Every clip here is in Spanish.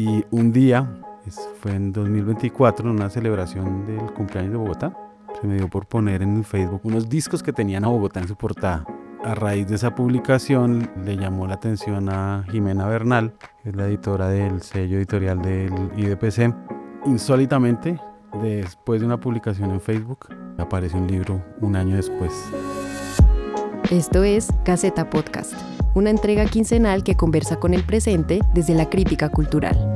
Y un día, fue en 2024, en una celebración del cumpleaños de Bogotá, se me dio por poner en el Facebook unos discos que tenían a Bogotá en su portada. A raíz de esa publicación le llamó la atención a Jimena Bernal, que es la editora del sello editorial del IDPC. Insólitamente, después de una publicación en Facebook, aparece un libro un año después. Esto es Gaceta Podcast, una entrega quincenal que conversa con el presente desde la crítica cultural.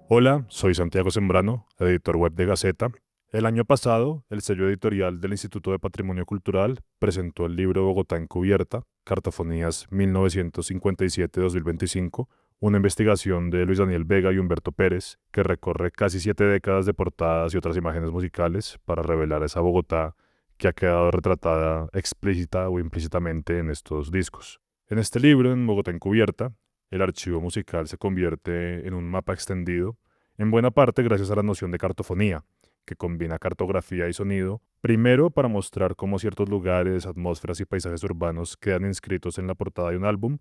Hola, soy Santiago Sembrano, editor web de Gaceta. El año pasado, el sello editorial del Instituto de Patrimonio Cultural presentó el libro Bogotá encubierta, Cartofonías 1957-2025, una investigación de Luis Daniel Vega y Humberto Pérez, que recorre casi 7 décadas de portadas y otras imágenes musicales para revelar esa Bogotá que ha quedado retratada explícita o implícitamente en estos discos. En este libro, en Bogotá encubierta, el archivo musical se convierte en un mapa extendido, en buena parte gracias a la noción de cartofonía, que combina cartografía y sonido, primero para mostrar cómo ciertos lugares, atmósferas y paisajes urbanos quedan inscritos en la portada de un álbum,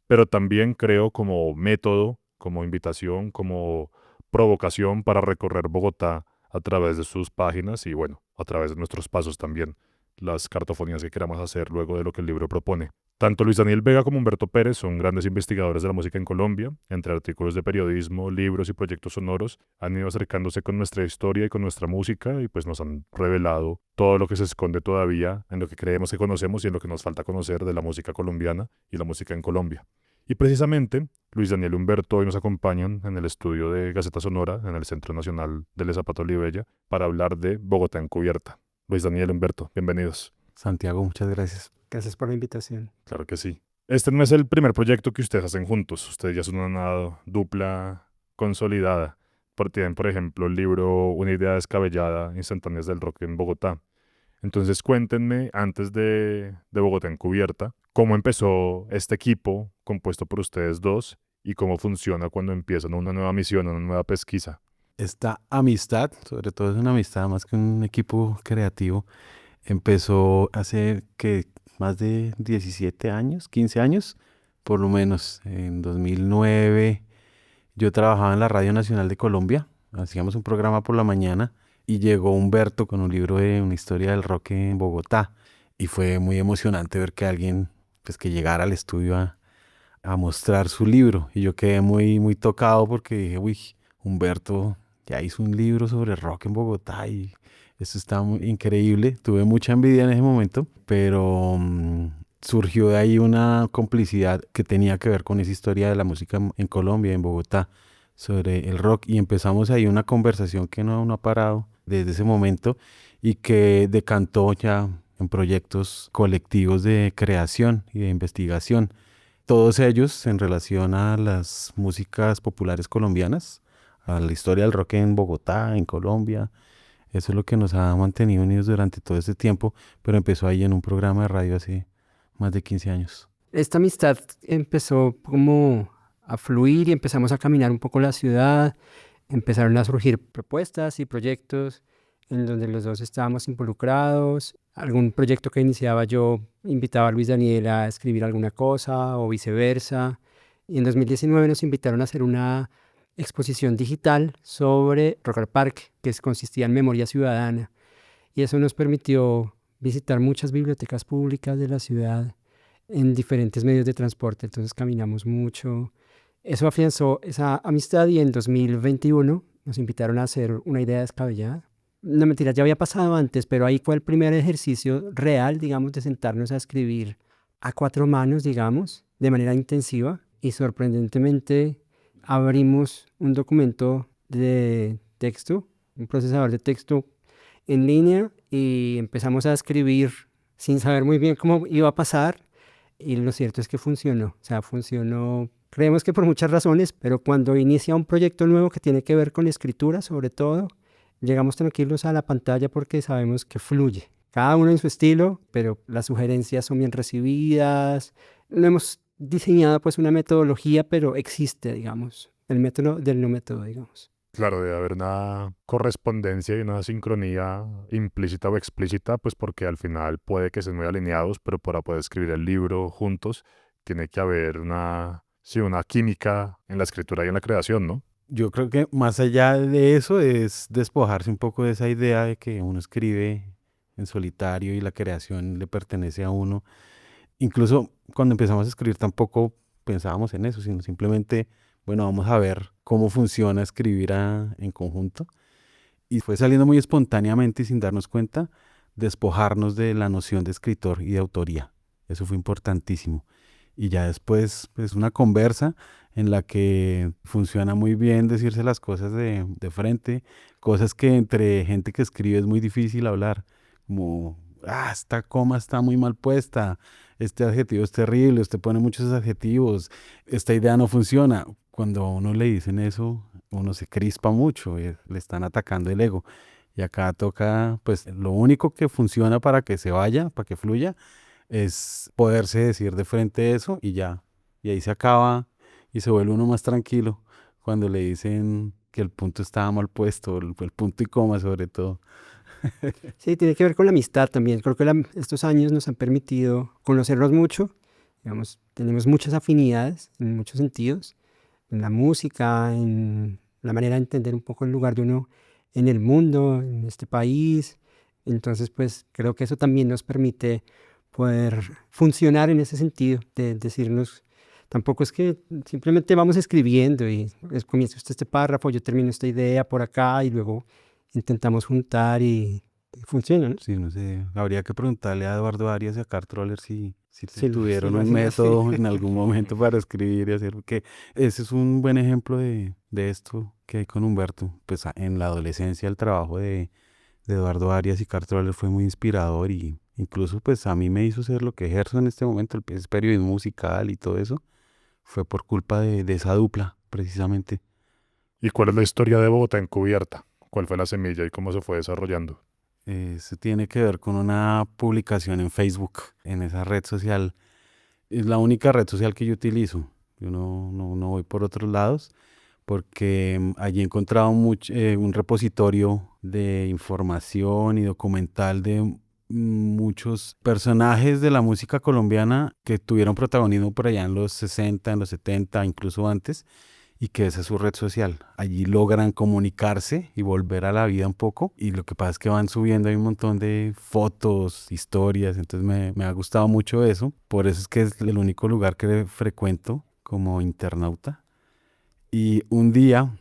pero también creo como método, como invitación, como provocación para recorrer Bogotá a través de sus páginas y bueno, a través de nuestros pasos también, las cartofonías que queramos hacer luego de lo que el libro propone. Tanto Luis Daniel Vega como Humberto Pérez son grandes investigadores de la música en Colombia. Entre artículos de periodismo, libros y proyectos sonoros, han ido acercándose con nuestra historia y con nuestra música y pues nos han revelado todo lo que se esconde todavía en lo que creemos que conocemos y en lo que nos falta conocer de la música colombiana y la música en Colombia. Y precisamente, Luis Daniel y Humberto hoy nos acompañan en el estudio de Gaceta Sonora, en el Centro Nacional del Zapato Olivella, para hablar de Bogotá encubierta. Luis Daniel, Humberto, bienvenidos. Santiago, muchas gracias. Gracias por la invitación. Claro que sí. Este no es el primer proyecto que ustedes hacen juntos. Ustedes ya son una dupla consolidada. Tienen, por ejemplo, el libro Una idea descabellada, Instantáneas del rock en Bogotá. Entonces cuéntenme, antes de Bogotá encubierta, cómo empezó este equipo compuesto por ustedes dos y cómo funciona cuando empiezan una nueva misión, una nueva pesquisa. Esta amistad, sobre todo es una amistad más que un equipo creativo, empezó hace que más de 17 años, 15 años, por lo menos. En 2009 yo trabajaba en la Radio Nacional de Colombia, hacíamos un programa por la mañana y llegó Humberto con un libro de una historia del rock en Bogotá y fue muy emocionante ver que alguien pues que llegara al estudio a mostrar su libro y yo quedé muy tocado porque dije, uy, Humberto ya hizo un libro sobre rock en Bogotá y eso está muy increíble. Tuve mucha envidia en ese momento, pero surgió de ahí una complicidad que tenía que ver con esa historia de la música en Colombia, en Bogotá, sobre el rock. Y empezamos ahí una conversación que no ha parado desde ese momento y que decantó ya en proyectos colectivos de creación y de investigación. Todos ellos en relación a las músicas populares colombianas, a la historia del rock en Bogotá, en Colombia. Eso es lo que nos ha mantenido unidos durante todo este tiempo, pero empezó ahí en un programa de radio hace más de 15 años. Esta amistad empezó como a fluir y empezamos a caminar un poco la ciudad. Empezaron a surgir propuestas y proyectos en donde los dos estábamos involucrados. Algún proyecto que iniciaba yo invitaba a Luis Daniel a escribir alguna cosa o viceversa. Y en 2019 nos invitaron a hacer una exposición digital sobre Rock al Parque, que consistía en memoria ciudadana. Y eso nos permitió visitar muchas bibliotecas públicas de la ciudad en diferentes medios de transporte. Entonces caminamos mucho. Eso afianzó esa amistad y en 2021 nos invitaron a hacer una idea descabellada. No, mentira, ya había pasado antes, pero ahí fue el primer ejercicio real, digamos, de sentarnos a escribir a 4 manos, digamos, de manera intensiva. Y sorprendentemente abrimos un documento de texto, un procesador de texto en línea y empezamos a escribir sin saber muy bien cómo iba a pasar. Y lo cierto es que funcionó. O sea, funcionó, creemos que por muchas razones, pero cuando inicia un proyecto nuevo que tiene que ver con escritura, sobre todo, llegamos tranquilos a la pantalla porque sabemos que fluye. Cada uno en su estilo, pero las sugerencias son bien recibidas. No hemos diseñado pues una metodología, pero existe, digamos, el método del no método, digamos. Claro, debe haber una correspondencia y una sincronía implícita o explícita, pues porque al final puede que estén muy alineados, pero para poder escribir el libro juntos tiene que haber una sí, una química en la escritura y en la creación, ¿no? Yo creo que más allá de eso es despojarse un poco de esa idea de que uno escribe en solitario y la creación le pertenece a uno. Incluso cuando empezamos a escribir tampoco pensábamos en eso, sino simplemente, bueno, vamos a ver cómo funciona escribir en conjunto. Y fue saliendo muy espontáneamente y sin darnos cuenta, despojarnos de la noción de escritor y de autoría. Eso fue importantísimo. Y ya después, pues una conversa en la que funciona muy bien decirse las cosas de frente, cosas que entre gente que escribe es muy difícil hablar, como, esta coma está muy mal puesta, este adjetivo es terrible, usted pone muchos adjetivos, esta idea no funciona. Cuando a uno le dicen eso, uno se crispa mucho, le están atacando el ego. Y acá toca, pues lo único que funciona para que se vaya, para que fluya, es poderse decir de frente eso y ya. Y ahí se acaba y se vuelve uno más tranquilo cuando le dicen que el punto estaba mal puesto, el punto y coma sobre todo. Sí, tiene que ver con la amistad también. Creo que estos años nos han permitido conocernos mucho. Digamos, tenemos muchas afinidades en muchos sentidos, en la música, en la manera de entender un poco el lugar de uno en el mundo, en este país. Entonces, pues creo que eso también nos permite poder funcionar en ese sentido, de decirnos, tampoco es que simplemente vamos escribiendo y comienza usted este párrafo, yo termino esta idea por acá y luego intentamos juntar y funciona, ¿no? Sí, no sé, habría que preguntarle a Eduardo Arias y a Carl Troller si Sí, tuvieron lo un hacen así. método en algún momento para escribir y hacer, porque ese es un buen ejemplo de esto que hay con Humberto. Pues en la adolescencia el trabajo de Eduardo Arias y Carl Troller fue muy inspirador y incluso pues a mí me hizo ser lo que ejerzo en este momento, es periodismo musical y todo eso, fue por culpa de esa dupla, precisamente. ¿Y cuál es la historia de Bogotá Encubierta? ¿Cuál fue la semilla y cómo se fue desarrollando? Eso tiene que ver con una publicación en Facebook, en esa red social. Es la única red social que yo utilizo. Yo no voy por otros lados porque allí he encontrado un repositorio de información y documental de muchos personajes de la música colombiana que tuvieron protagonismo por allá en los 60, en los 70, incluso antes, y que esa es su red social. Allí logran comunicarse y volver a la vida un poco, y lo que pasa es que van subiendo ahí un montón de fotos, historias, entonces me ha gustado mucho eso, por eso es que es el único lugar que frecuento como internauta. Y un día,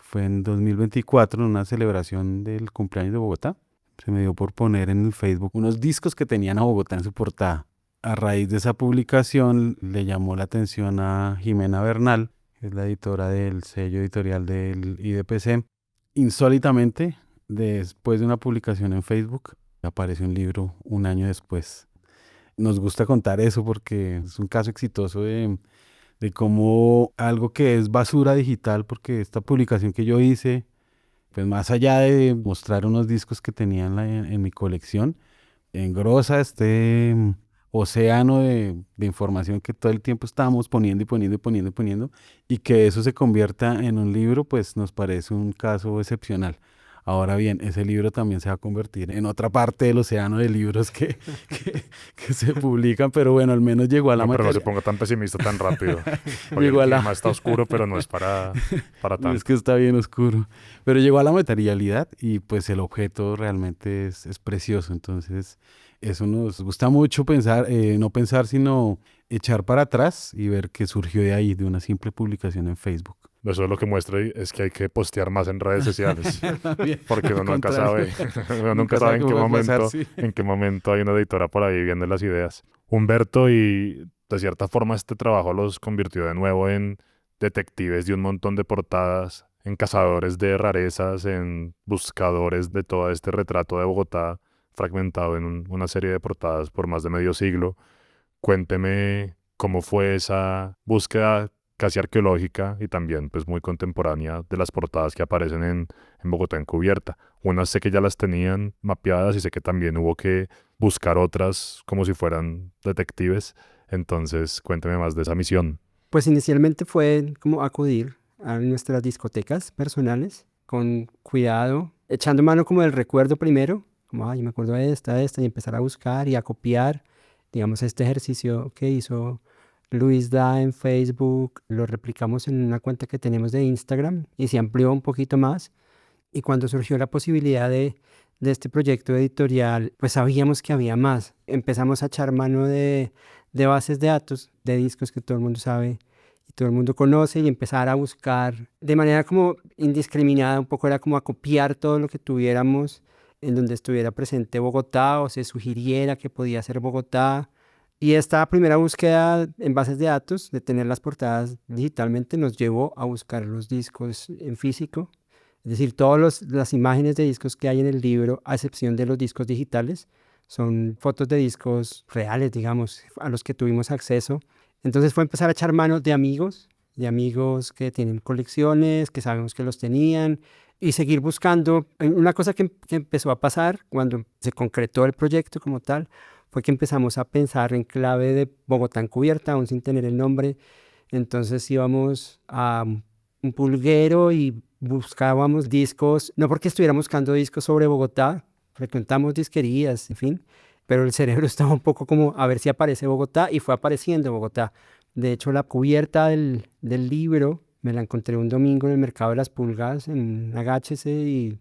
fue en 2024, en una celebración del cumpleaños de Bogotá, se me dio por poner en el Facebook unos discos que tenían a Bogotá en su portada. A raíz de esa publicación le llamó la atención a Jimena Bernal, que es la editora del sello editorial del IDPC. Insólitamente, después de una publicación en Facebook, apareció un libro un año después. Nos gusta contar eso porque es un caso exitoso de cómo algo que es basura digital, porque esta publicación que yo hice, pues más allá de mostrar unos discos que tenía en mi colección, engrosa este océano de información que todo el tiempo estábamos poniendo y poniendo y poniendo y poniendo, y que eso se convierta en un libro, pues nos parece un caso excepcional. Ahora bien, ese libro también se va a convertir en otra parte del océano de libros que se publican, pero bueno, al menos llegó a la No, pero no se materia. ponga tan pesimista tan rápido. Hoy el Llegó a clima la... está oscuro, pero no es para No, es tanto. que está bien oscuro, pero llegó a la materialidad y pues el objeto realmente es precioso, entonces eso nos gusta mucho pensar, no pensar sino echar para atrás y ver qué surgió de ahí, de una simple publicación en Facebook. Eso es lo que muestra y es que hay que postear más en redes sociales, Bien, porque uno al nunca contrario. sabe, uno nunca Nunca sabe sabe qué puede pasar, sí. en qué momento hay una editora por ahí viendo las ideas. Humberto, y de cierta forma este trabajo los convirtió de nuevo en detectives de un montón de portadas, en cazadores de rarezas, en buscadores de todo este retrato de Bogotá fragmentado en una serie de portadas por más de medio siglo. Cuénteme cómo fue esa búsqueda casi arqueológica y también pues muy contemporánea de las portadas que aparecen en Bogotá Encubierta. Unas sé que ya las tenían mapeadas y sé que también hubo que buscar otras como si fueran detectives. Entonces cuénteme más de esa misión. Pues inicialmente fue como acudir a nuestras discotecas personales con cuidado, echando mano como del recuerdo primero, como, ay, me acuerdo de esta, y empezar a buscar y a copiar, digamos, este ejercicio que hizo Luis Da en Facebook, lo replicamos en una cuenta que tenemos de Instagram y se amplió un poquito más. Y cuando surgió la posibilidad de este proyecto editorial, pues sabíamos que había más. Empezamos a echar mano de bases de datos, de discos que todo el mundo sabe y todo el mundo conoce, y empezar a buscar de manera como indiscriminada, un poco era como a copiar todo lo que tuviéramos en donde estuviera presente Bogotá o se sugiriera que podía ser Bogotá. Y esta primera búsqueda en bases de datos, de tener las portadas digitalmente, nos llevó a buscar los discos en físico. Es decir, todas las imágenes de discos que hay en el libro, a excepción de los discos digitales, son fotos de discos reales, digamos, a los que tuvimos acceso. Entonces fue empezar a echar mano de amigos que tienen colecciones, que sabemos que los tenían, y seguir buscando. Una cosa que empezó a pasar cuando se concretó el proyecto como tal, fue que empezamos a pensar en clave de Bogotá encubierta, aún sin tener el nombre. Entonces íbamos a un pulguero y buscábamos discos, no porque estuviéramos buscando discos sobre Bogotá, frecuentamos disquerías, en fin, pero el cerebro estaba un poco como a ver si aparece Bogotá, y fue apareciendo Bogotá. De hecho, la cubierta del libro me la encontré un domingo en el mercado de las pulgas, en Agáchese, y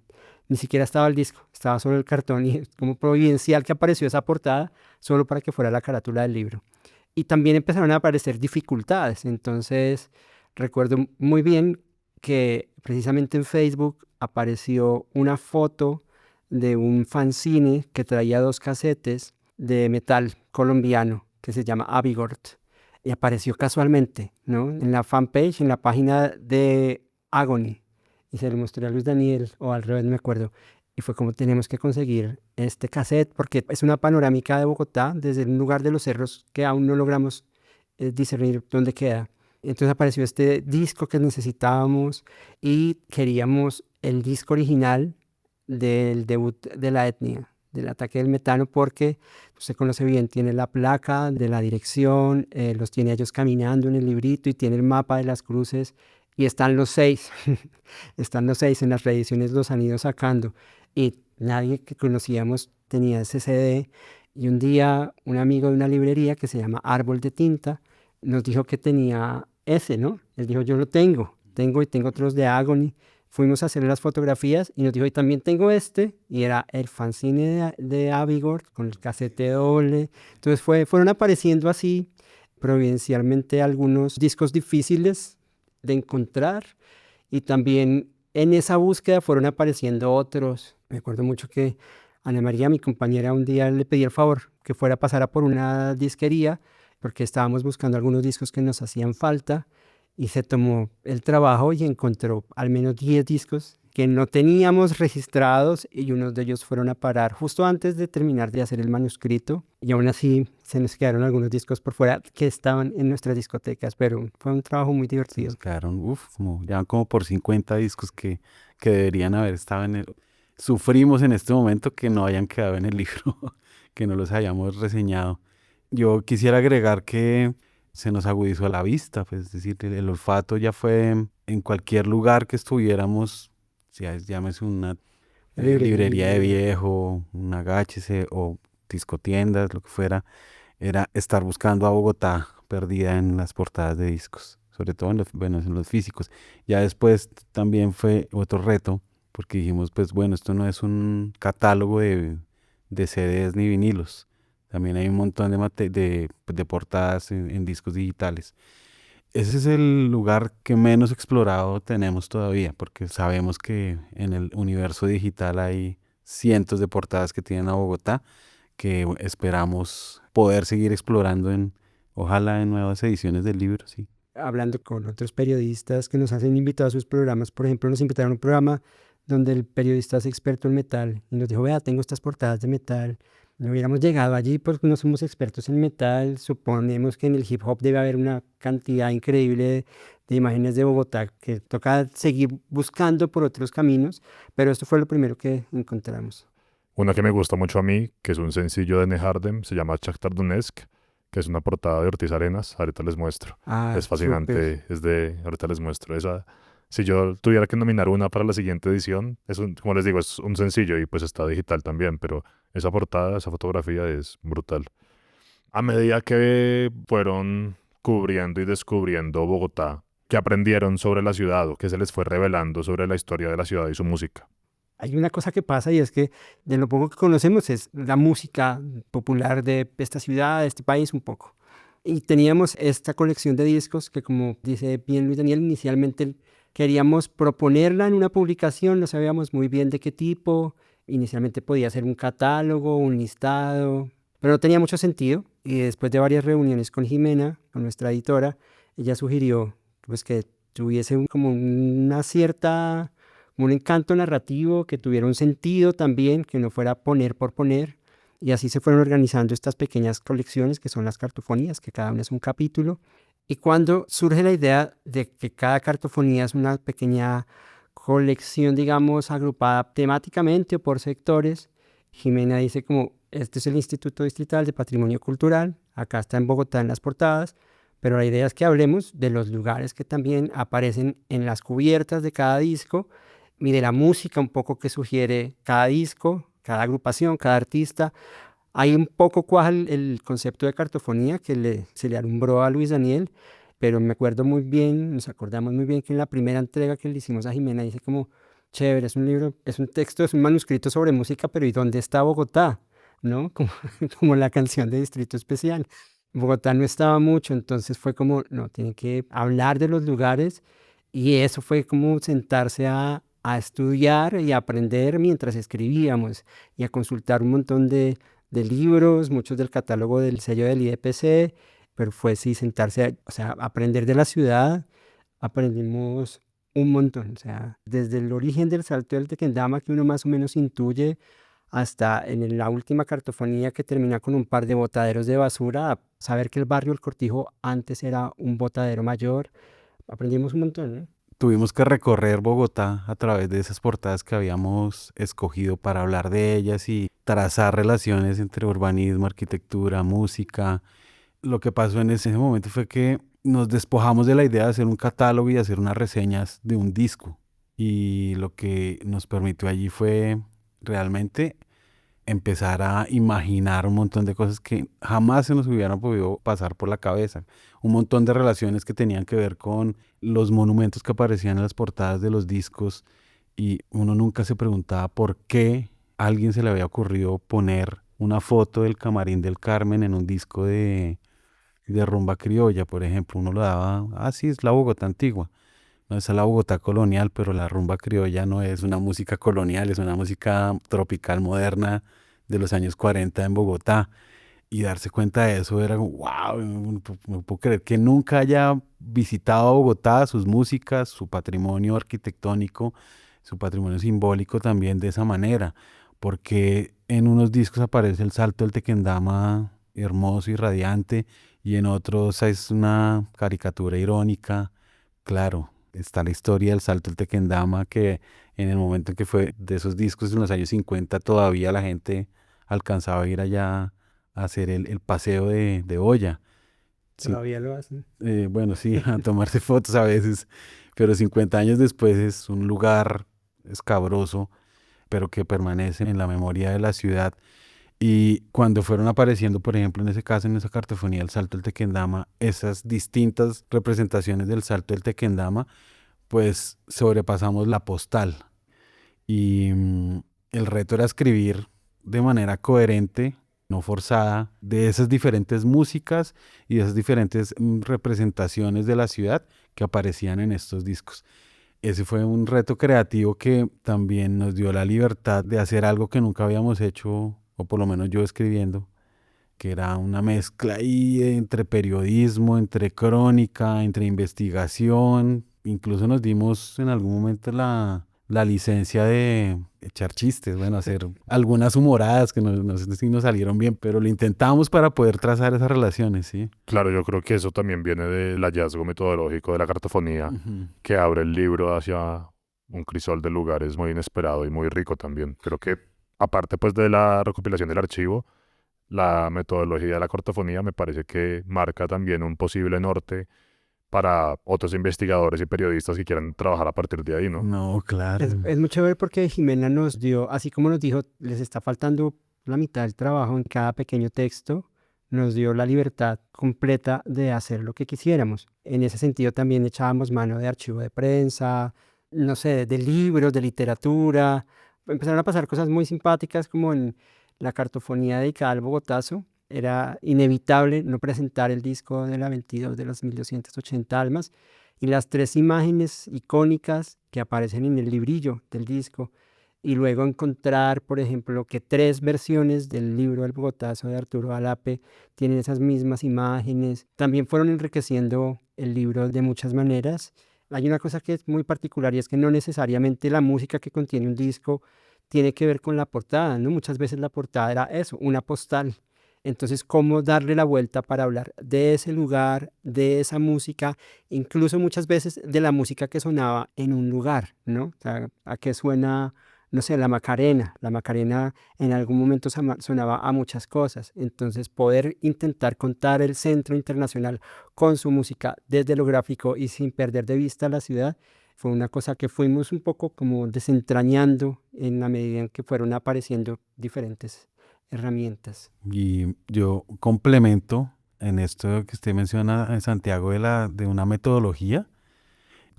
ni siquiera estaba el disco, estaba solo el cartón, y es como providencial que apareció esa portada solo para que fuera la carátula del libro. Y también empezaron a aparecer dificultades. Entonces recuerdo muy bien que precisamente en Facebook apareció una foto de un fanzine que traía 2 casetes de metal colombiano que se llama Avigort, y apareció casualmente, ¿no?, en la fanpage, en la página de Agony, y se lo mostré a Luis Daniel, o al revés, no me acuerdo, y fue como: tenemos que conseguir este cassette porque es una panorámica de Bogotá desde un lugar de los cerros que aún no logramos discernir dónde queda. Entonces apareció este disco que necesitábamos, y queríamos el disco original del debut de La Etnia, del Ataque del Metano, porque usted conoce bien, tiene la placa de la dirección, los tiene ellos caminando en el librito, y tiene el mapa de las cruces, y están los 6, están los 6, en las reediciones los han ido sacando, y nadie que conocíamos tenía ese CD. Y un día un amigo de una librería que se llama Árbol de Tinta nos dijo que tenía ese, ¿no? Él dijo: yo lo tengo y tengo otros de Agony. Fuimos a hacer las fotografías y nos dijo: y también tengo este, y era el fanzine de Avigor con el casete doble. Entonces fueron apareciendo así providencialmente algunos discos difíciles de encontrar, y también en esa búsqueda fueron apareciendo otros. Me acuerdo mucho que Ana María, mi compañera, un día le pedí el favor que fuera a pasar por una disquería porque estábamos buscando algunos discos que nos hacían falta, y se tomó el trabajo y encontró al menos 10 discos que no teníamos registrados, y unos de ellos fueron a parar justo antes de terminar de hacer el manuscrito, y aún así se nos quedaron algunos discos por fuera que estaban en nuestras discotecas, pero fue un trabajo muy divertido. Quedaron, ya como por 50 discos que deberían haber estado en el... Sufrimos en este momento que no hayan quedado en el libro, que no los hayamos reseñado. Yo quisiera agregar que se nos agudizó la vista, pues, es decir, el olfato ya fue en cualquier lugar que estuviéramos, llámese una librería de viejo, un agáchese o discotiendas, lo que fuera, era estar buscando a Bogotá perdida en las portadas de discos, sobre todo en los físicos. Ya después también fue otro reto, porque dijimos, pues bueno, esto no es un catálogo de CDs ni vinilos. También hay un montón de portadas en discos digitales. Ese es el lugar que menos explorado tenemos todavía, porque sabemos que en el universo digital hay cientos de portadas que tienen a Bogotá, que esperamos poder seguir explorando ojalá en nuevas ediciones del libro, sí. Hablando con otros periodistas que nos hacen invitados a sus programas, por ejemplo, nos invitaron a un programa donde el periodista es experto en metal y nos dijo: vea, tengo estas portadas de metal. No hubiéramos llegado allí porque no somos expertos en metal. Suponemos que en el hip hop debe haber una cantidad increíble de imágenes de Bogotá que toca seguir buscando por otros caminos, pero esto fue lo primero que encontramos. Una que me gusta mucho a mí, que es un sencillo de Nehardem, se llama Shakhtar Donetsk, que es una portada de Ortiz Arenas. Ahorita les muestro. Es fascinante, ahorita les muestro. Esa, si yo tuviera que nominar una para la siguiente edición, como les digo, es un sencillo y pues está digital también, pero esa portada, esa fotografía es brutal. A medida que fueron cubriendo y descubriendo Bogotá, ¿qué aprendieron sobre la ciudad o qué se les fue revelando sobre la historia de la ciudad y su música? Hay una cosa que pasa y es que de lo poco que conocemos es la música popular de esta ciudad, de este país un poco. Y teníamos esta colección de discos que, como dice bien Luis Daniel, inicialmente queríamos proponerla en una publicación, no sabíamos muy bien de qué tipo. Inicialmente podía ser un catálogo, un listado, pero no tenía mucho sentido. Y después de varias reuniones con Jimena, con nuestra editora, ella sugirió pues, que tuviese como una cierta, un encanto narrativo, que tuviera un sentido también, que no fuera poner por poner. Y así se fueron organizando estas pequeñas colecciones que son las cartofonías, que cada una es un capítulo. Y cuando surge la idea de que cada cartofonía es una pequeña colección, digamos, agrupada temáticamente o por sectores, Jimena dice como, este es el Instituto Distrital de Patrimonio Cultural, acá está en Bogotá en las portadas, pero la idea es que hablemos de los lugares que también aparecen en las cubiertas de cada disco y de la música un poco que sugiere cada disco, cada agrupación, cada artista. Hay un poco cuál el concepto de cartofonía que se le alumbró a Luis Daniel, pero me acuerdo muy bien, nos acordamos muy bien que en la primera entrega que le hicimos a Jimena dice como, chévere, es un libro, es un texto, es un manuscrito sobre música, pero ¿y dónde está Bogotá? ¿No? Como, como la canción de Distrito Especial. Bogotá no estaba mucho, entonces fue como, no, tiene que hablar de los lugares y eso fue como sentarse a estudiar y a aprender mientras escribíamos y a consultar un montón de libros, muchos del catálogo del sello del IDPC, pero fue sí sentarse, o sea, aprender de la ciudad, aprendimos un montón, o sea, desde el origen del Salto del Tequendama que uno más o menos intuye, hasta en la última cartofonía que termina con un par de botaderos de basura, a saber que el barrio El Cortijo antes era un botadero mayor, aprendimos un montón, ¿no? Tuvimos que recorrer Bogotá a través de esas portadas que habíamos escogido para hablar de ellas y trazar relaciones entre urbanismo, arquitectura, música. Lo que pasó en ese momento fue que nos despojamos de la idea de hacer un catálogo y hacer unas reseñas de un disco. Y lo que nos permitió allí fue realmente empezar a imaginar un montón de cosas que jamás se nos hubieran podido pasar por la cabeza. Un montón de relaciones que tenían que ver con los monumentos que aparecían en las portadas de los discos y uno nunca se preguntaba por qué a alguien se le había ocurrido poner una foto del Camarín del Carmen en un disco de rumba criolla, por ejemplo. Uno lo daba, sí, es la Bogotá antigua. No es la Bogotá colonial, pero la rumba criolla no es una música colonial, es una música tropical moderna de los años 40 en Bogotá. Y darse cuenta de eso era como, wow, no puedo creer que nunca haya visitado Bogotá, sus músicas, su patrimonio arquitectónico, su patrimonio simbólico también de esa manera. Porque en unos discos aparece el Salto del Tequendama hermoso y radiante, y en otros es una caricatura irónica. Claro, está la historia del Salto del Tequendama, que en el momento en que fue de esos discos en los años 50 todavía la gente alcanzaba a ir allá a hacer el paseo de olla. Sí, Todavía lo hacen. bueno, sí, a tomarse fotos a veces, pero 50 años después es un lugar escabroso, pero que permanece en la memoria de la ciudad. Y cuando fueron apareciendo, por ejemplo, en ese caso, en esa cartofonía del Salto del Tequendama, esas distintas representaciones del Salto del Tequendama, pues sobrepasamos la postal. Y el reto era escribir de manera coherente, no forzada, de esas diferentes músicas y de esas diferentes representaciones de la ciudad que aparecían en estos discos. Ese fue un reto creativo que también nos dio la libertad de hacer algo que nunca habíamos hecho, o por lo menos yo escribiendo, que era una mezcla ahí entre periodismo, entre crónica, entre investigación. Incluso nos dimos en algún momento la licencia de echar chistes, bueno, hacer algunas humoradas que no sé si nos salieron bien, pero lo intentamos para poder trazar esas relaciones, ¿sí? Claro, yo creo que eso también viene del hallazgo metodológico de la cartofonía, Ujú. que abre el libro hacia un crisol de lugares muy inesperado y muy rico también. Creo que aparte pues de la recopilación del archivo, la metodología de la cartofonía me parece que marca también un posible norte para otros investigadores y periodistas que quieran trabajar a partir de ahí, ¿no? No, claro. Es muy chévere porque Jimena nos dio, así como nos dijo, les está faltando la mitad del trabajo en cada pequeño texto, nos dio la libertad completa de hacer lo que quisiéramos. En ese sentido también echábamos mano de archivo de prensa, no sé, de libros, de literatura. Empezaron a pasar cosas muy simpáticas como en la cartofonía dedicada al Bogotazo. Era inevitable no presentar el disco de la 22 de las 1280 almas y las 3 imágenes icónicas que aparecen en el librillo del disco, y luego encontrar, por ejemplo, que 3 versiones del libro El Bogotazo de Arturo Alape tienen esas mismas imágenes. También fueron enriqueciendo el libro de muchas maneras. Hay una cosa que es muy particular y es que no necesariamente la música que contiene un disco tiene que ver con la portada, ¿no? Muchas veces la portada era eso, una postal. Entonces, ¿cómo darle la vuelta para hablar de ese lugar, de esa música, incluso muchas veces de la música que sonaba en un lugar, ¿no? O sea, ¿a qué suena, no sé, la Macarena? La Macarena en algún momento sonaba a muchas cosas. Entonces, poder intentar contar el Centro Internacional con su música desde lo gráfico y sin perder de vista la ciudad, fue una cosa que fuimos un poco como desentrañando en la medida en que fueron apareciendo diferentes herramientas. Y yo complemento en esto que usted menciona, Santiago, de una metodología.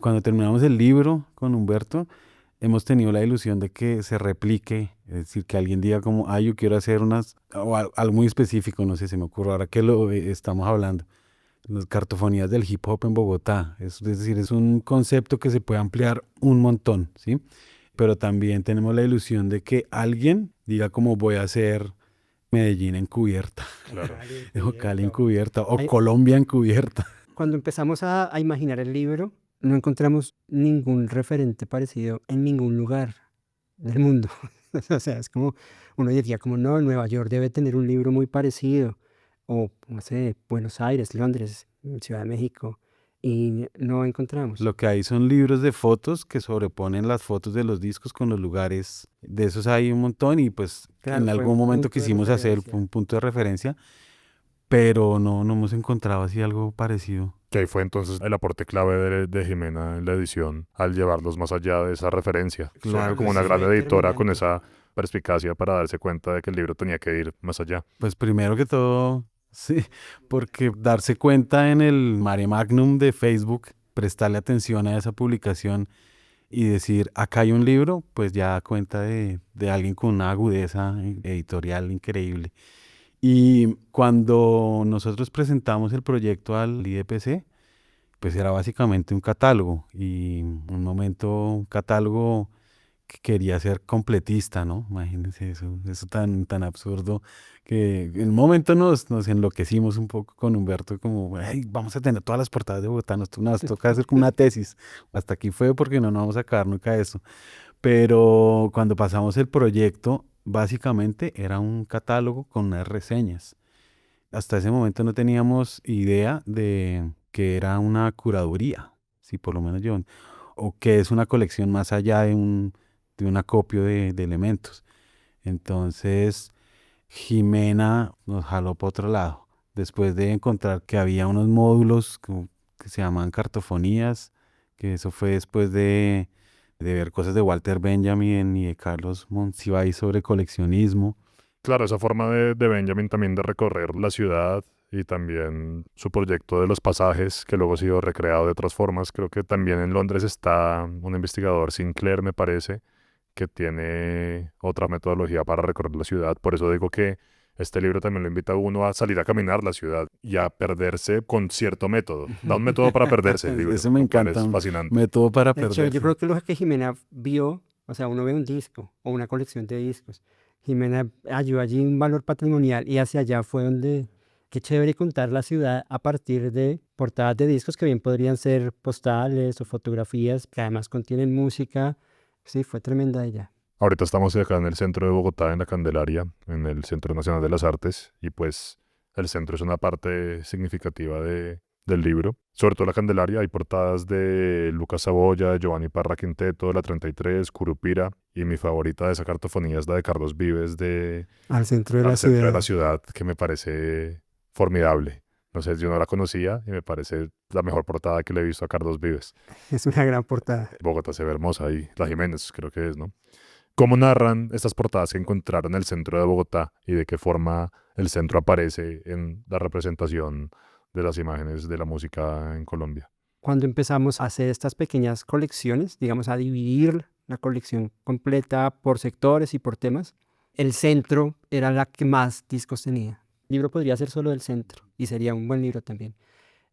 Cuando terminamos el libro con Humberto, hemos tenido la ilusión de que se replique, es decir, que alguien diga como, yo quiero hacer algo muy específico, no sé, se me ocurre ahora que lo estamos hablando, las cartofonías del hip hop en Bogotá. Es decir, es un concepto que se puede ampliar un montón, ¿sí? Pero también tenemos la ilusión de que alguien diga como voy a hacer Medellín encubierta, Claro. o Cali encubierta, o Hay- Colombia encubierta. Cuando empezamos a imaginar el libro, no encontramos ningún referente parecido en ningún lugar del mundo. O sea, es como, uno diría como, no, Nueva York debe tener un libro muy parecido, o no sé, Buenos Aires, Londres, Ciudad de México, y no encontramos. Lo que hay son libros de fotos que sobreponen las fotos de los discos con los lugares. De esos hay un montón y pues Claro, en fue algún un momento punto de quisimos hacer referencia. un punto de referencia, pero no hemos encontrado así algo parecido. Que ahí fue entonces el aporte clave de Jimena en la edición, al llevarlos más allá de esa referencia. Claro Suena que como una sí. gran Fue editora con determinante. esa perspicacia para darse cuenta de que el libro tenía que ir más allá. Pues primero que todo, sí, porque darse cuenta en el mare magnum de Facebook, prestarle atención a esa publicación y decir, acá hay un libro, pues ya da cuenta de alguien con una agudeza editorial increíble. Y cuando nosotros presentamos el proyecto al IDPC, pues era básicamente un catálogo y un catálogo que quería ser completista, ¿no? Imagínense eso tan absurdo que en un momento nos enloquecimos un poco con Humberto, como, "Ay, vamos a tener todas las portadas de Bogotá, nos toca hacer como una tesis. Hasta aquí fue porque no vamos a acabar nunca eso. Pero cuando pasamos el proyecto, básicamente era un catálogo con unas reseñas. Hasta ese momento no teníamos idea de que era una curaduría, sí, por lo menos yo, o que es una colección más allá de un acopio de elementos. Entonces, Jimena nos jaló para otro lado, después de encontrar que había unos módulos que se llaman cartofonías, que eso fue después de ver cosas de Walter Benjamin y de Carlos Monsiváis sobre coleccionismo. Claro, esa forma de Benjamin también de recorrer la ciudad y también su proyecto de los pasajes, que luego ha sido recreado de otras formas. Creo que también en Londres está un investigador, Sinclair me parece, que tiene otra metodología para recorrer la ciudad. Por eso digo que este libro también lo invita a uno a salir a caminar la ciudad y a perderse con cierto método. Da un método para perderse el libro, Eso me lo cual encanta, es un fascinante. método para De hecho, yo perderse. creo que lo que Jimena vio, o sea, uno ve un disco o una colección de discos. Jimena halló allí un valor patrimonial y hacia allá fue donde, qué chévere contar la ciudad a partir de portadas de discos que bien podrían ser postales o fotografías que además contienen música. Sí, fue tremenda ella. Ahorita estamos acá en el centro de Bogotá, en la Candelaria, en el Centro Nacional de las Artes, y pues el centro es una parte significativa del libro. Sobre todo la Candelaria, hay portadas de Lucas Saboya, de Giovanni Parra Quinteto, de la 33, Curupira, y mi favorita de esa cartofonía es la de Carlos Vives Al centro de al la centro de la ciudad. ciudad, que me parece formidable. No sé, yo no la conocía y me parece la mejor portada que le he visto a Carlos Vives. Es una gran portada. Bogotá se ve hermosa y la Jiménez creo que es, ¿no? ¿Cómo narran estas portadas que encontraron en el centro de Bogotá y de qué forma el centro aparece en la representación de las imágenes de la música en Colombia? Cuando empezamos a hacer estas pequeñas colecciones, digamos, a dividir la colección completa por sectores y por temas, el centro era la que más discos tenía. El libro podría ser solo del centro y sería un buen libro también.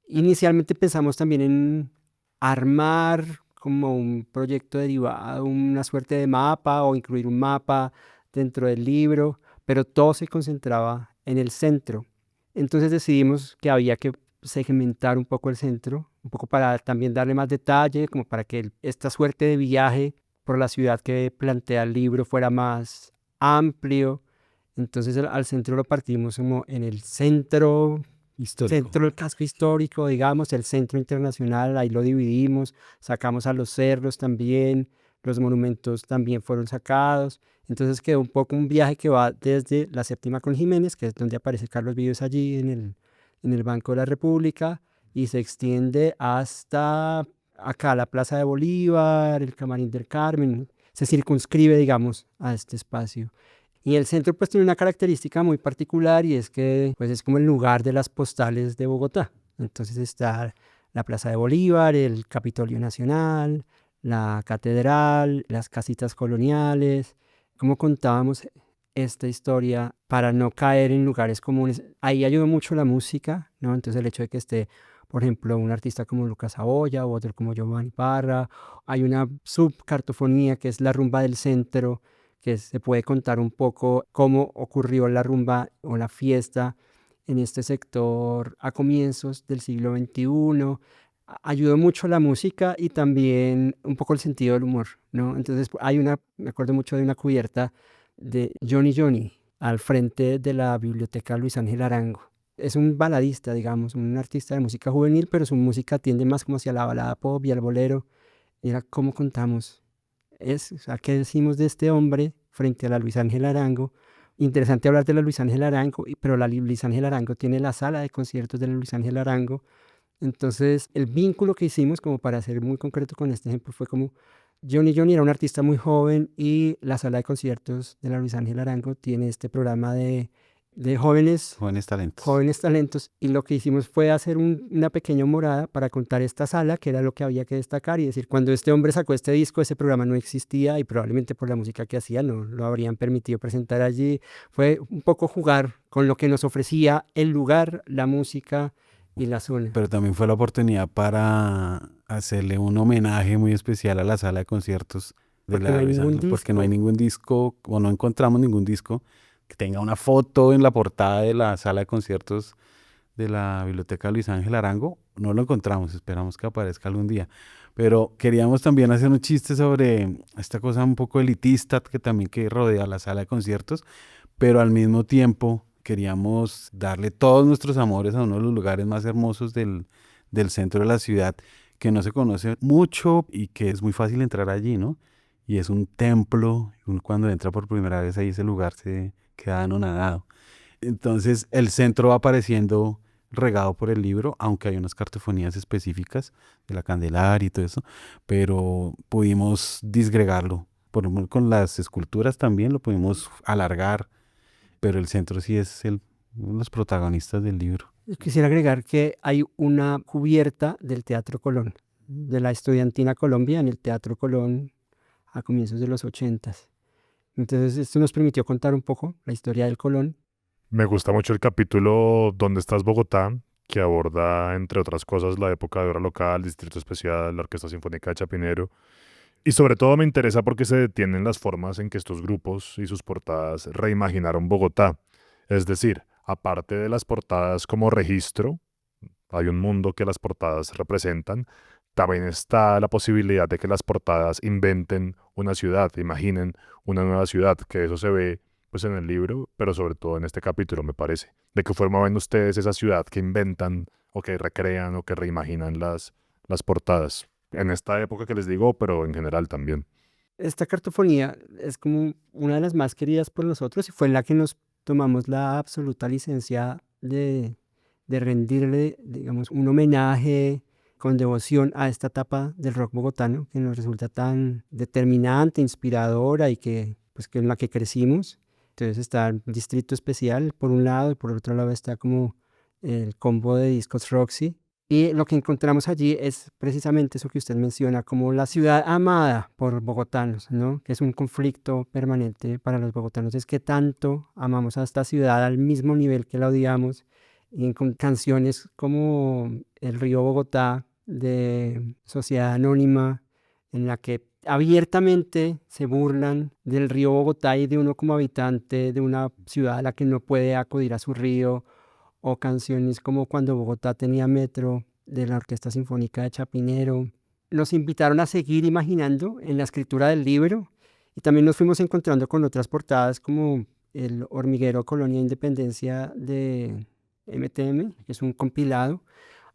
Inicialmente pensamos también en armar como un proyecto derivado, una suerte de mapa o incluir un mapa dentro del libro, pero todo se concentraba en el centro. Entonces decidimos que había que segmentar un poco el centro, un poco para también darle más detalle, como para que esta suerte de viaje por la ciudad que plantea el libro fuera más amplio. Entonces al centro lo partimos como en el Histórico. centro del casco histórico, digamos, el centro internacional, ahí lo dividimos, sacamos a los cerros también, los monumentos también fueron sacados. Entonces quedó un poco un viaje que va desde la Séptima con Jiménez, que es donde aparece Carlos Vives allí en el Banco de la República, y se extiende hasta acá, la Plaza de Bolívar, el Camarín del Carmen, se circunscribe, digamos, a este espacio. Y el centro pues tiene una característica muy particular y es que pues es como el lugar de las postales de Bogotá. Entonces está la Plaza de Bolívar, el Capitolio Nacional, la Catedral, las casitas coloniales. Como contábamos esta historia para no caer en lugares comunes. Ahí ayudó mucho la música, ¿no? Entonces el hecho de que esté, por ejemplo, un artista como Lucas Aboya o otro como Giovanni Parra. Hay una subcartofonía que es la rumba del centro, que se puede contar un poco cómo ocurrió la rumba o la fiesta en este sector a comienzos del siglo XXI. Ayudó mucho la música y también un poco el sentido del humor, ¿no? Entonces me acuerdo mucho de una cubierta de Johnny Johnny al frente de la biblioteca Luis Ángel Arango. Es un baladista, digamos, un artista de música juvenil, pero su música tiende más como hacia la balada pop y al bolero. Era como contamos o sea, ¿qué decimos de este hombre frente a la Luis Ángel Arango? Interesante hablar de la Luis Ángel Arango, pero la Luis Ángel Arango tiene la sala de conciertos de la Luis Ángel Arango. Entonces, el vínculo que hicimos, como para ser muy concreto con este ejemplo, fue como Johnny Johnny era un artista muy joven y la sala de conciertos de la Luis Ángel Arango tiene este programa de Jóvenes talentos. jóvenes talentos, y lo que hicimos fue hacer una pequeña morada para contar esta sala, que era lo que había que destacar, y decir, cuando este hombre sacó este disco, ese programa no existía y probablemente por la música que hacía no lo habrían permitido presentar allí. Fue un poco jugar con lo que nos ofrecía el lugar, la música y la zona. Pero también fue la oportunidad para hacerle un homenaje muy especial a la sala de conciertos de Porque no la hay Luis ningún Ángel, porque no hay disco. ningún disco, o no encontramos ningún disco que tenga una foto en la portada de la sala de conciertos de la Biblioteca Luis Ángel Arango. No lo encontramos, esperamos que aparezca algún día. Pero queríamos también hacer un chiste sobre esta cosa un poco elitista que rodea la sala de conciertos, pero al mismo tiempo queríamos darle todos nuestros amores a uno de los lugares más hermosos del centro de la ciudad, que no se conoce mucho y que es muy fácil entrar allí, ¿no? Y es un templo, uno cuando entra por primera vez ahí ese lugar se queda anonadado. Entonces el centro va apareciendo regado por el libro, aunque hay unas cartofonías específicas de la Candelaria y todo eso, pero pudimos disgregarlo. Por ejemplo, con las esculturas también lo pudimos alargar, pero el centro sí es uno de los protagonistas del libro. Yo quisiera agregar que hay una cubierta del Teatro Colón, de la Estudiantina Colombia en el Teatro Colón a comienzos de los 80s. Entonces esto nos permitió contar un poco la historia del Colón. Me gusta mucho el capítulo ¿Dónde estás, Bogotá?, que aborda, entre otras cosas, la época de obra local, Distrito Especial, la Orquesta Sinfónica de Chapinero. Y sobre todo me interesa porque se detienen las formas en que estos grupos y sus portadas reimaginaron Bogotá. Es decir, aparte de las portadas como registro, hay un mundo que las portadas representan. También está la posibilidad de que las portadas inventen una ciudad, imaginen una nueva ciudad, que eso se ve pues en el libro, pero sobre todo en este capítulo, me parece. ¿De qué forma ven ustedes esa ciudad que inventan o que recrean o que reimaginan las portadas? En esta época que les digo, pero en general también. Esta cartofonía es como una de las más queridas por nosotros y fue en la que nos tomamos la absoluta licencia de rendirle, digamos, un homenaje con devoción a esta etapa del rock bogotano que nos resulta tan determinante, inspiradora y pues, que en la que crecimos. Entonces está el Distrito Especial por un lado y por otro lado está como el combo de discos Roxy. Y lo que encontramos allí es precisamente eso que usted menciona, como la ciudad amada por bogotanos, ¿no? Que es un conflicto permanente para los bogotanos, es que tanto amamos a esta ciudad al mismo nivel que la odiamos, y con canciones como El Río Bogotá de Sociedad Anónima, en la que abiertamente se burlan del río Bogotá y de uno como habitante de una ciudad a la que no puede acudir a su río, o canciones como Cuando Bogotá tenía metro de la Orquesta Sinfónica de Chapinero. Nos invitaron a seguir imaginando en la escritura del libro y también nos fuimos encontrando con otras portadas como El Hormiguero Colonia Independencia de MTM, que es un compilado.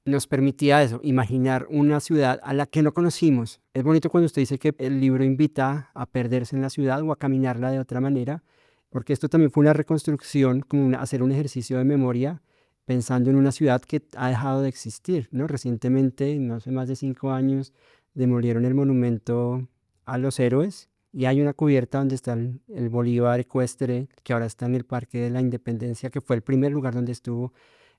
Nos permitía eso, imaginar una ciudad a la que no conocimos. Es bonito cuando usted dice que el libro invita a perderse en la ciudad o a caminarla de otra manera, porque esto también fue una reconstrucción, como hacer un ejercicio de memoria, pensando en una ciudad que ha dejado de existir, ¿no? Recientemente, no hace más de 5 años, demolieron el monumento a los héroes y hay una cubierta donde está el Bolívar ecuestre, que ahora está en el Parque de la Independencia, que fue el primer lugar donde estuvo.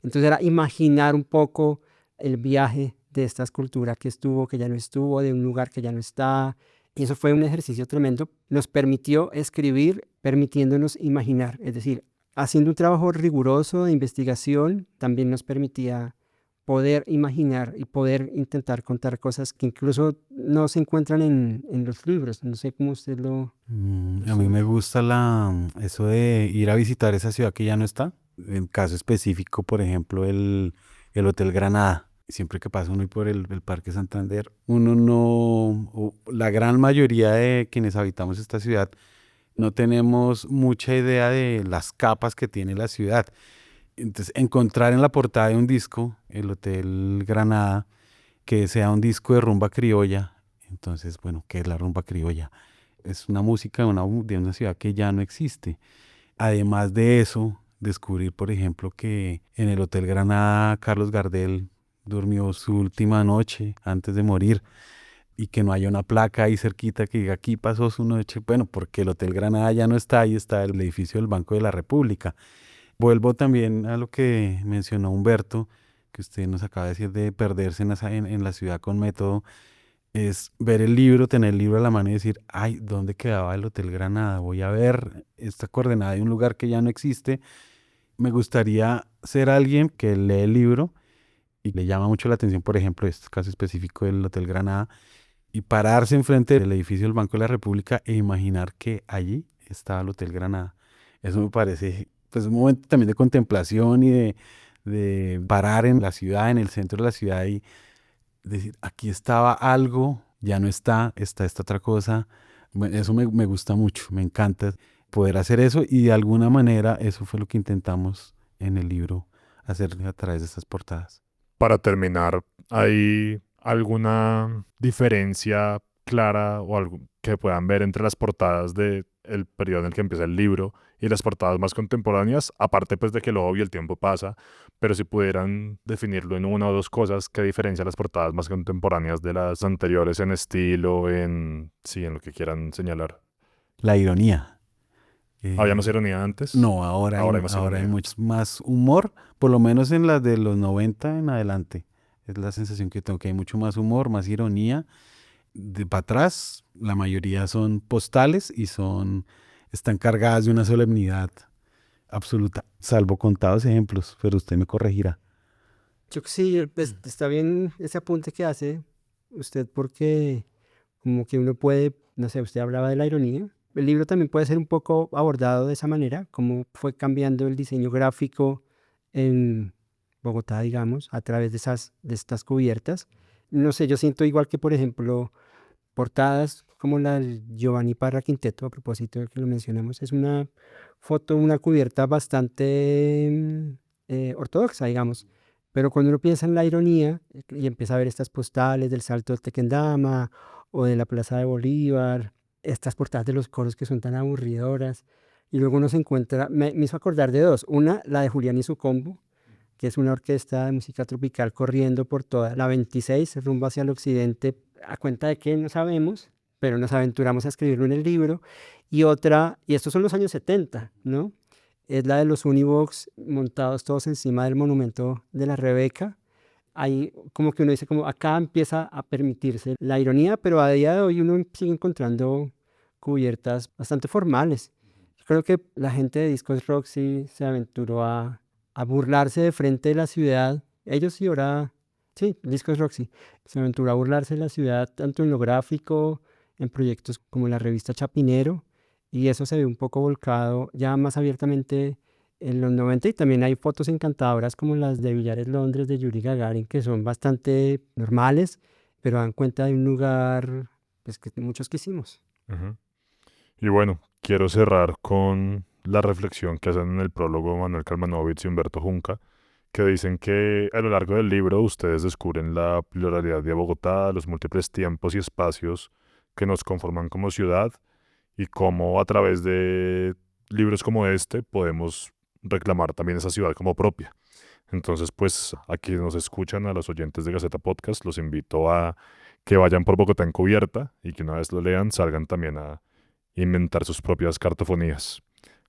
Entonces era imaginar un poco el viaje de esta escultura que estuvo, que ya no estuvo, de un lugar que ya no está. Y eso fue un ejercicio tremendo. Nos permitió escribir, permitiéndonos imaginar. Es decir, haciendo un trabajo riguroso de investigación, también nos permitía poder imaginar y poder intentar contar cosas que incluso no se encuentran en los libros. No sé cómo usted lo... A mí me gusta eso de ir a visitar esa ciudad que ya no está. En caso específico, por ejemplo, el Hotel Granada. Siempre que pasa uno y por el Parque Santander, uno no, o la gran mayoría de quienes habitamos esta ciudad, no tenemos mucha idea de las capas que tiene la ciudad. Entonces, encontrar en la portada de un disco, el Hotel Granada, que sea un disco de rumba criolla. Entonces, bueno, ¿qué es la rumba criolla? Es una música de una ciudad que ya no existe. Además de eso, descubrir, por ejemplo, que en el Hotel Granada Carlos Gardel durmió su última noche antes de morir y que no haya una placa ahí cerquita que diga aquí pasó su noche. Bueno, porque el Hotel Granada ya no está, ahí está el edificio del Banco de la República. Vuelvo también a lo que mencionó Humberto, que usted nos acaba de decir de perderse en la ciudad con método, es ver el libro, tener el libro a la mano y decir, ay, ¿dónde quedaba el Hotel Granada? Voy a ver esta coordenada de un lugar que ya no existe. Me gustaría ser alguien que lee el libro y le llama mucho la atención, por ejemplo, este caso específico del Hotel Granada, y pararse enfrente del edificio del Banco de la República e imaginar que allí estaba el Hotel Granada. Eso me parece pues, un momento también de contemplación y de parar en la ciudad, en el centro de la ciudad y decir, aquí estaba algo, ya no está, está esta otra cosa. Bueno, eso me gusta mucho, me encanta poder hacer eso y de alguna manera eso fue lo que intentamos en el libro hacer a través de estas portadas. Para terminar, ¿hay alguna diferencia clara o algo que puedan ver entre las portadas del periodo en el que empieza el libro y las portadas más contemporáneas? Aparte pues de que lo obvio, el tiempo pasa, pero si pudieran definirlo en una o dos cosas, ¿qué diferencia las portadas más contemporáneas de las anteriores en estilo, en lo que quieran señalar? La ironía. ¿Había más ironía antes? No, ahora hay mucho más humor, por lo menos en las de los 90 en adelante. Es la sensación que tengo, que hay mucho más humor, más ironía. De para atrás, la mayoría son postales y están cargadas de una solemnidad absoluta, salvo contados ejemplos, pero usted me corregirá. Yo sí, pues, está bien ese apunte que hace usted porque como que uno puede, no sé, usted hablaba de la ironía. El libro también puede ser un poco abordado de esa manera, cómo fue cambiando el diseño gráfico en Bogotá, digamos, a través de estas cubiertas. No sé, yo siento igual que, por ejemplo, portadas como la del Giovanni Parra Quinteto, a propósito de que lo mencionamos, es una foto, una cubierta bastante ortodoxa, digamos. Pero cuando uno piensa en la ironía y empieza a ver estas postales del Salto del Tequendama o de la Plaza de Bolívar, estas portadas de los coros que son tan aburridoras, y luego uno se encuentra, me hizo acordar de dos. Una, la de Julián y su combo, que es una orquesta de música tropical corriendo por toda la 26, rumbo hacia el occidente, a cuenta de que no sabemos, pero nos aventuramos a escribirlo en el libro. Y otra, y estos son los años 70, ¿no? Es la de los Univox montados todos encima del monumento de la Rebeca. Ahí como que uno dice, como acá empieza a permitirse la ironía, pero a día de hoy uno sigue encontrando cubiertas bastante formales. Yo creo que la gente de Discos Roxy se aventuró a burlarse de frente de la ciudad. Ellos y ahora, sí, Discos Roxy, se aventuró a burlarse de la ciudad tanto en lo gráfico, en proyectos como la revista Chapinero, y eso se ve un poco volcado ya más abiertamente en los 90, y también hay fotos encantadoras como las de Villares Londres de Yuri Gagarin, que son bastante normales, pero dan cuenta de un lugar pues, que muchos quisimos. Ujú. Y bueno, quiero cerrar con la reflexión que hacen en el prólogo Manuel Kalmanovitz y Humberto Junca, que dicen que a lo largo del libro ustedes descubren la pluralidad de Bogotá, los múltiples tiempos y espacios que nos conforman como ciudad y cómo a través de libros como este podemos reclamar también esa ciudad como propia. Entonces, pues a quienes nos escuchan, a los oyentes de Gaceta Podcast, los invito a que vayan por Bogotá en cubierta y que una vez lo lean salgan también a inventar sus propias cartofonías.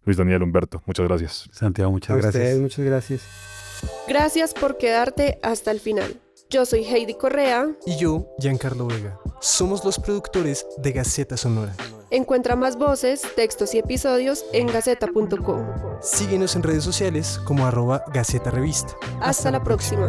Luis Daniel, Humberto, muchas gracias. Santiago, A muchas ustedes, gracias. muchas gracias. Gracias por quedarte hasta el final. Yo soy Heidi Correa. Y yo, Giancarlo Vega. Somos los productores de Gaceta Sonora. Encuentra más voces, textos y episodios en gaceta.co. Síguenos en redes sociales como @Gaceta Revista. Hasta la próxima.